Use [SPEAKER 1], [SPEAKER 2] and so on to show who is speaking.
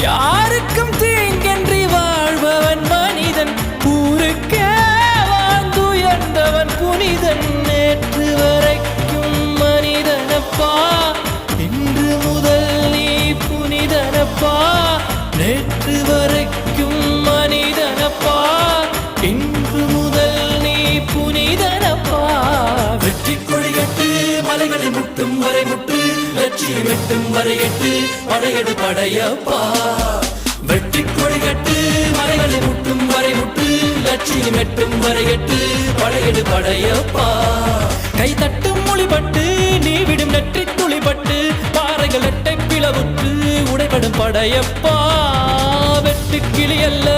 [SPEAKER 1] யாருக்கும் தீங்கன்றி வாழ்பவன் மனிதன், ஊருக்கே வாழ்ந்துயர்ந்தவன் புனிதன். நேற்று வரைக்கும் மனிதனப்பா, இன்று முதல் நீ புனிதனப்பா. நேற்று வரைக்கும் மனிதனப்பா, இன்று முதல் நீ புனிதனப்பா. வெற்றி கொடிகட்டு மலைகளை முட்டும் வரை முட்டு, லட்சியம் எட்டும் வரை எட்டு, படையெடு படையப்பா. வெற்றி கொடிகட்டு மலைகளை முட்டும் வரை முட்டு, லட்சியம் எட்டும் வரை எட்டு, படையெடு படையப்பா. கை தட்டும் மொழிபட்டு நீ விடும் நெற்றி துளிபட்டு, பாறைகள் எட்டை பிளவுற்று உடைபடும் படையப்பா. வெட்டு கிளி அல்ல